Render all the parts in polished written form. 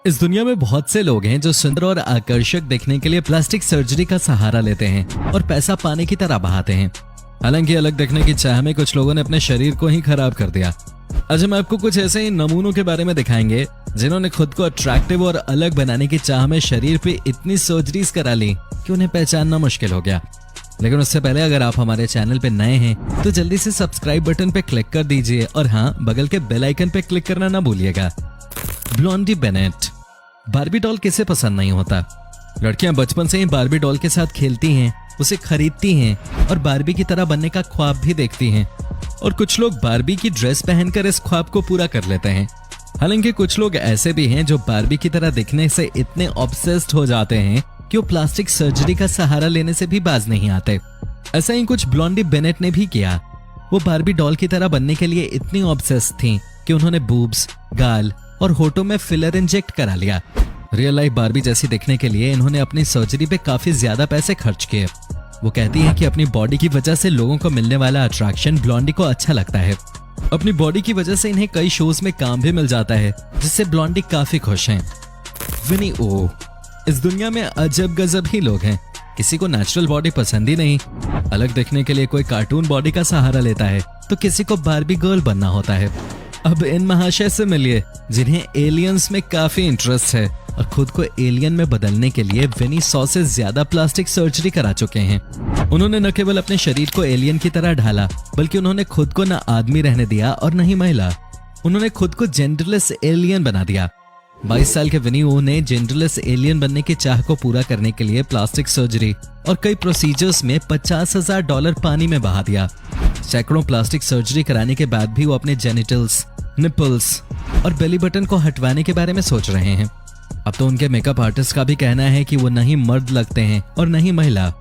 इस दुनिया में बहुत से लोग हैं जो सुंदर और आकर्षक दिखने के लिए प्लास्टिक सर्जरी का सहारा लेते हैं और पैसा पाने की तरह बहाते हैं। हालांकि अलग दिखने की चाह में कुछ लोगों ने अपने शरीर को ही खराब कर दिया। आज हम आपको कुछ ऐसे ही नमूनों के बारे में दिखाएंगे जिन्होंने खुद को अट्रैक्टिव और अलग बनाने की चाह में शरीर पे इतनी सर्जरीज करा ली कि उन्हें पहचानना मुश्किल हो गया। लेकिन उससे पहले अगर आप हमारे चैनल पे नए हैं तो जल्दी से सब्सक्राइब बटन पे क्लिक कर दीजिए और हाँ, बगल के बेल आइकन पे क्लिक करना ना भूलिएगा। Blondie Bennett. बार्बी डॉल किसे पसंद नहीं होता। लड़कियां बचपन से ही बार्बी डॉल के साथ खेलती हैं, उसे खरीदती हैं और बार्बी की तरह बनने का ख्वाब भी देखती हैं। और कुछ लोग बार्बी की ड्रेस पहनकर इस ख्वाब को पूरा कर लेते हैं। हालांकि कुछ लोग ऐसे भी हैं जो बार्बी की तरह दिखने से इतने ऑब्सेस्ड हो जाते हैं कि वो प्लास्टिक सर्जरी का सहारा लेने से भी बाज नहीं आते। ऐसा ही कुछ ब्लॉन्डी बेनेट ने भी किया। वो बार्बी डॉल की तरह बनने के लिए इतनी ऑब्सेस्ड थी कि उन्होंने बूब्स, गाल और होठों में फिलर इंजेक्ट करा लिया। रियल लाइफ बार्बी जैसी दिखने के लिए इन्होंने अपनी सर्जरी पे काफी ज्यादा पैसे खर्च किए। वो कहती हैं कि अपनी बॉडी की वजह से लोगों को मिलने वाला अट्रैक्शन ब्लॉन्डी को अच्छा लगता है। अपनी बॉडी की वजह से इन्हें कई शोज में काम भी मिल जाता है, जिससे ब्लॉन्डी काफी खुश हैं। विनी ओ। इस दुनिया में अजब गजब ही लोग हैं। किसी को नेचुरल बॉडी पसंद ही नहीं। अलग दिखने के लिए कोई कार्टून बॉडी का सहारा लेता है तो किसी को बार्बी गर्ल बनना होता है। अब इन महाशय से मिलिए जिन्हें एलियंस में काफी इंटरेस्ट है और खुद को एलियन में बदलने के लिए विनी 100 से ज्यादा प्लास्टिक सर्जरी करा चुके हैं। उन्होंने न केवल अपने शरीर को एलियन की तरह ढाला, बल्कि उन्होंने खुद को न आदमी रहने दिया और न ही महिला। उन्होंने खुद को जेंडरलेस एलियन बना दिया। 22 साल के विनी ओ ने जेंडरलेस एलियन बनने की चाह को पूरा करने के लिए प्लास्टिक सर्जरी और कई प्रोसीजर्स में $50,000 पानी में बहा दिया। सैकड़ों प्लास्टिक सर्जरी कराने के बाद भी वो अपने जेनिटल्स, निपल्स और बेली बटन को हटवाने के बारे में सोच रहे हैं। अब तो उनके मेकअप आर्टिस्ट का भी कहना है कि वो नहीं मर्द लगते हैं और नहीं महिला।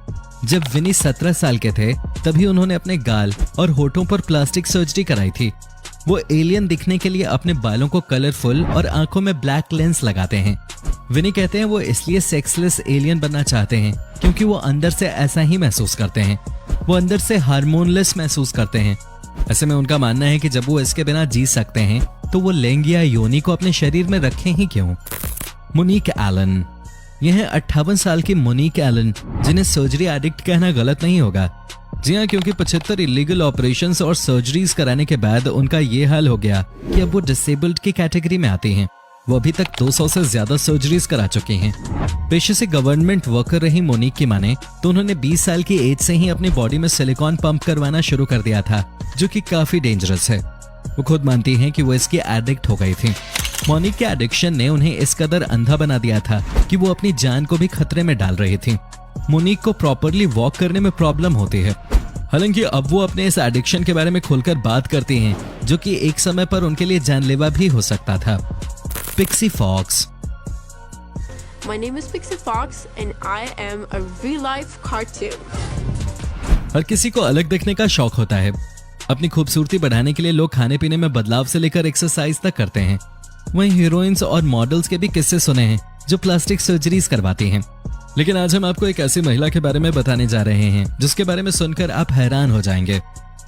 जब विनी 17 साल के थे तभी उन्होंने अपने गाल और होठों पर प्लास्टिक सर्जरी कराई थी। वो एलियन दिखने के लिए अपने बालों को कलरफुल और आंखों में ब्लैक लेंस लगाते हैं। विनी कहते हैं वो इसलिए सेक्सलेस एलियन बनना चाहते हैं क्योंकि वो अंदर से ऐसा ही महसूस करते हैं। वो अंदर से हार्मोनलेस महसूस करते हैं। ऐसे में उनका मानना है कि जब वो इसके बिना जी सकते हैं तो वो लिंग या योनि को अपने शरीर में रखें ही क्यों। Monique Allen. यह है 58 साल की मोनिक एलन, जिन्हें सर्जरी एडिक्ट कहना गलत नहीं होगा। जी हाँ, क्योंकि 75 इलीगल ऑपरेशंस और सर्जरीज कराने के बाद उनका ये हाल हो गया कि अब वो डिसेबल्ड की कैटेगरी में आती हैं। वो अभी तक 200 से ज्यादा सर्जरीज करा चुकी हैं। पेशे से गवर्नमेंट वर्कर रही मोनिक की माने तो उन्होंने 20 साल की एज से ही अपनी बॉडी में सिलिकॉन पंप करवाना शुरू कर दिया था, जो कि काफी डेंजरस है। वो खुद मानती हैं कि वो इसकी एडिक्ट हो गई थी। मोनिक के एडिक्शन ने उन्हें इस कदर अंधा बना दिया था कि वो अपनी जान को भी खतरे में डाल रही थी। मोनिक को प्रॉपरली वॉक करने में प्रॉब्लम होती है। हालांकि अब वो अपने इस एडिक्शन के बारे में खुलकर बात करती हैं, जो कि एक समय पर उनके लिए जानलेवा भी हो सकता था। Pixie Fox. My name is Pixie Fox and I am a real life cartoon. हर किसी को अलग दिखने का शौक होता है। अपनी खूबसूरती बढ़ाने के लिए लोग खाने पीने में बदलाव से लेकर एक्सरसाइज तक करते हैं। वहीं हीरोइंस और मॉडल्स के भी किस्से सुने हैं जो प्लास्टिक सर्जरीज करवाती हैं। लेकिन आज हम आपको एक ऐसी महिला के बारे में बताने जा रहे हैं जिसके बारे में सुनकर आप हैरान हो जाएंगे।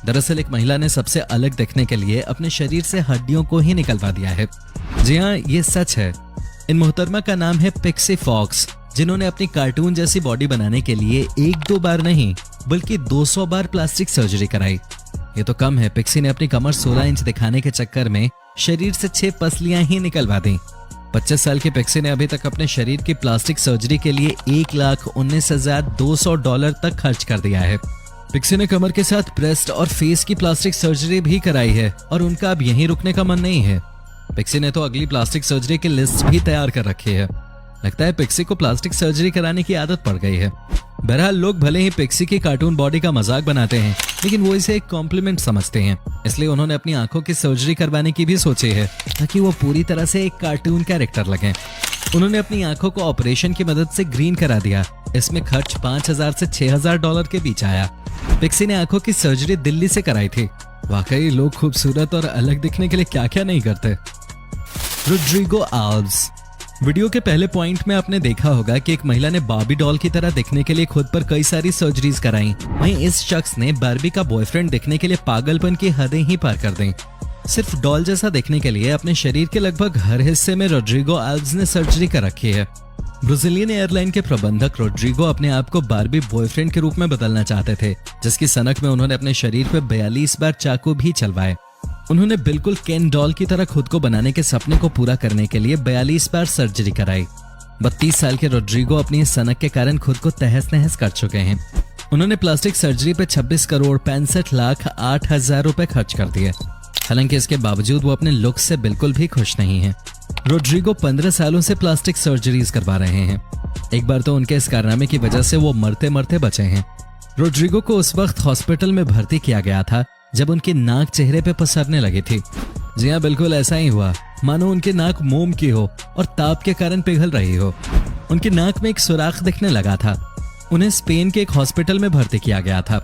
दरअसल एक महिला ने सबसे अलग दिखने के लिए अपने शरीर से हड्डियों को ही निकलवा दिया है। जी हाँ, ये सच है। इन मोहतरमा का नाम है पिक्सी फॉक्स, जिन्होंने अपनी कार्टून जैसी बॉडी बनाने के लिए 1-2 बार नहीं बल्कि 200 बार प्लास्टिक सर्जरी कराई। ये तो कम है, पिक्सी ने अपनी कमर 16 इंच दिखाने के चक्कर में शरीर से 6 पसलियां ही निकलवा दी। 25 साल की पिक्सी ने अभी तक अपने शरीर की प्लास्टिक सर्जरी के लिए $1,19,200 तक खर्च कर दिया है। पिक्सी ने कमर के साथ ब्रेस्ट और फेस की प्लास्टिक सर्जरी भी कराई है और उनका अब यहीं रुकने का मन नहीं है। पिक्सी ने तो अगली प्लास्टिक सर्जरी की लिस्ट भी तैयार कर रखी है। लगता है पिक्सी को प्लास्टिक सर्जरी कराने की आदत पड़ गई है। बहरहाल लोग भले ही पिक्सी की कार्टून बॉडी का मजाक बनाते हैं, लेकिन वो इसे एक कॉम्प्लीमेंट समझते हैं। इसलिए उन्होंने अपनी आंखों की सर्जरी करवाने की भी सोची है ताकि वो पूरी तरह से एक कार्टून कैरेक्टर लगें। उन्होंने अपनी आंखों को ऑपरेशन की मदद से ग्रीन करा दिया। इसमें खर्च $5,000 से $6,000 के बीच आया। पिक्सी ने आंखों की सर्जरी दिल्ली से कराई थी। वाकई लोग खूबसूरत और अलग दिखने के लिए क्या क्या नहीं करते। रोड्रिगो आल्व्स। वीडियो के पहले पॉइंट में आपने देखा होगा कि एक महिला ने बार्बी डॉल की तरह दिखने के लिए खुद पर कई सारी सर्जरीज कराई। वहीं इस शख्स ने बार्बी का बॉयफ्रेंड दिखने के लिए पागलपन की हदें ही पार कर दी। सिर्फ डॉल जैसा देखने के लिए अपने शरीर के लगभग हर हिस्से में रोड्रिगो एल्व्स ने सर्जरी कर रखी है। ब्राजीलियन एयरलाइन के प्रबंधक रोड्रिगो अपने आप को बारबी बॉयफ्रेंड के रूप में बदलना चाहते थे, जिसकी सनक में उन्होंने अपने शरीर पे 42 बार चाकू भी चलवाए। उन्होंने बिल्कुल केन डॉल की तरह खुद को बनाने के सपने को पूरा करने के लिए 42 बार सर्जरी कराई। 32 साल के रोड्रिगो अपनी सनक के कारण खुद को तहस नहस कर चुके हैं। उन्होंने प्लास्टिक सर्जरी पे 26 करोड़ 65 लाख 8 हजार रुपए खर्च कर दिए। हालांकि इसके बावजूद वो अपने लुक से बिल्कुल भी खुश नहीं हैं। रोड्रिगो 15 सालों से प्लास्टिक सर्जरीज करवा रहे हैं। एक बार तो उनके इस कारनामे की वजह से वो मरते मरते बचे हैं। रोड्रिगो को उस वक्त हॉस्पिटल में भर्ती किया गया था जब उनकी नाक चेहरे पे पसरने लगी थी। जी हाँ, बिल्कुल ऐसा ही हुआ, मानो उनकी नाक मोम की हो और ताप के कारण पिघल रही हो। उनकी नाक में एक सुराख दिखने लगा था। उन्हें स्पेन के एक हॉस्पिटल में भर्ती किया गया था।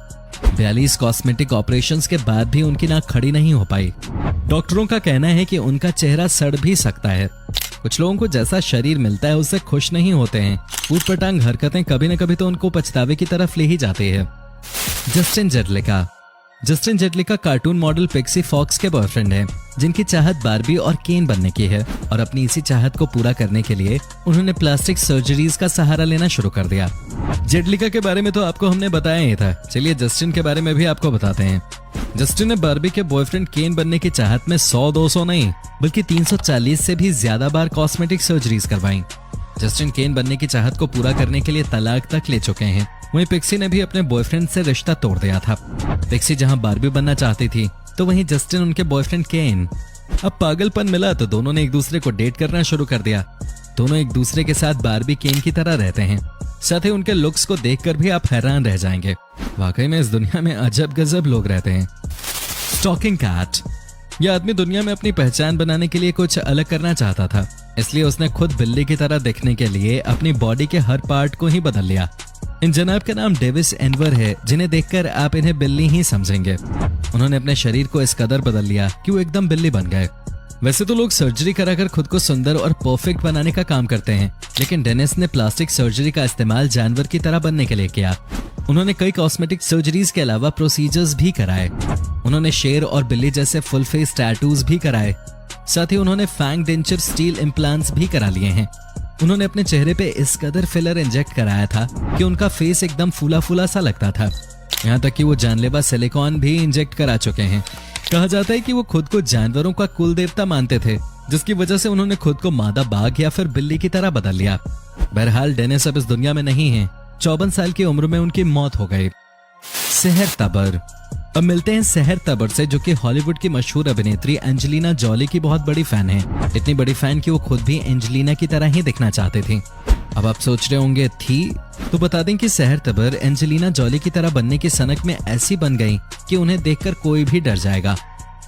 42 कॉस्मेटिक ऑपरेशंस के बाद भी उनकी नाक खड़ी नहीं हो पाई। डॉक्टरों का कहना है कि उनका चेहरा सड़ भी सकता है। कुछ लोगों को जैसा शरीर मिलता है उससे खुश नहीं होते हैं। ऊटपटांग हरकतें कभी न कभी तो उनको पछतावे की तरफ ले ही जाती है। Justin Jedlica cartoon model Pixee Fox के बॉयफ्रेंड हैं, जिनकी चाहत बारबी और केन बनने की है और अपनी इसी चाहत को पूरा करने के लिए उन्होंने प्लास्टिक सर्जरीज का सहारा लेना शुरू कर दिया। जेटलिका के बारे में तो आपको हमने बताया ही था, चलिए जस्टिन के बारे में भी आपको बताते हैं। जस्टिन ने बारबी के बॉयफ्रेंड केन बनने की चाहत में 100-200 नहीं बल्कि 340 से भी ज्यादा बार कॉस्मेटिक सर्जरीज करवाई। जस्टिन केन बनने की चाहत को पूरा करने के लिए तलाक तक ले चुके हैं। वहीं पिक्सी ने भी अपने बॉयफ्रेंड से रिश्ता तोड़ दिया था। पिक्सी जहां बारबी बनना चाहती थी तो वहीं जस्टिन उनके बॉयफ्रेंड केन। अब पागलपन मिला तो दोनों ने एक दूसरे को डेट करना शुरू कर दिया। दोनों एक दूसरे के साथ बारबी केन की तरह रहते हैं। साथ ही उनके लुक्स को देखकर भी आप हैरान रह जाएंगे। वाकई में इस दुनिया में अजब गजब लोग रहते हैं। Stalking Cat. यह आदमी दुनिया में अपनी पहचान बनाने के लिए कुछ अलग करना चाहता था, इसलिए उसने खुद बिल्ली की तरह दिखने के लिए अपनी बॉडी के हर पार्ट को ही बदल लिया। इन जनाब का नाम डेविस एनवर है, जिन्हें देखकर आप इन्हें बिल्ली ही समझेंगे। उन्होंने अपने शरीर को इस कदर बदल लिया कि वो एकदम बिल्ली बन गए। वैसे तो लोग सर्जरी कराकर खुद को सुंदर और परफेक्ट बनाने का काम करते हैं, लेकिन डेनिस ने प्लास्टिक सर्जरी का इस्तेमाल जानवर की तरह बनने के लिए किया। उन्होंने कई कॉस्मेटिक सर्जरीज के अलावा प्रोसीजर्स भी कराए। उन्होंने शेर और बिल्ली जैसे फुल फेस टैटूज भी कराए। साथ ही उन्होंने फैंग डेंचर स्टील इम्प्लांट्स भी करा लिए हैं। उन्होंने अपने चेहरे पे इस कदर फिलर इंजेक्ट कराया था कि उनका फेस एकदम फूला फूला सा लगता था। यहाँ तक कि वो जानलेवा सिलिकॉन भी इंजेक्ट करा चुके हैं। कहा जाता है कि वो खुद को जानवरों का कुल देवता मानते थे, जिसकी वजह से उन्होंने खुद को मादा बाघ या फिर बिल्ली की तरह बदल लिया। बहरहाल डेनिस अब इस दुनिया में नहीं है। 54 साल की उम्र में उनकी मौत हो गई। सेहर तबर। अब मिलते हैं सेहर तबर से, जो कि हॉलीवुड की मशहूर अभिनेत्री एंजेलिना जॉली की बहुत बड़ी फैन है। इतनी बड़ी फैन कि वो खुद भी एंजेलिना की तरह ही दिखना चाहते थे। अब आप सोच रहे होंगे थी, तो बता दें कि सेहर तबर एंजेलिना जॉली की तरह बनने की सनक में ऐसी बन गई कि उन्हें देखकर कोई भी डर जाएगा।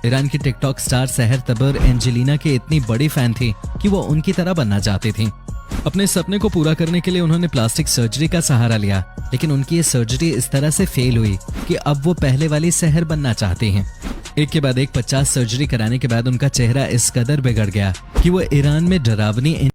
ईरान की टिकटॉक स्टार सेहर तबर एंजेलिना की इतनी बड़ी फैन थी कि वो उनकी तरह बनना चाहती थी। अपने सपने को पूरा करने के लिए उन्होंने प्लास्टिक सर्जरी का सहारा लिया, लेकिन उनकी ये सर्जरी इस तरह से फेल हुई कि अब वो पहले वाली सेहर बनना चाहती हैं। एक के बाद एक 50 सर्जरी कराने के बाद उनका चेहरा इस कदर बिगड़ गया कि वो ईरान में डरावनी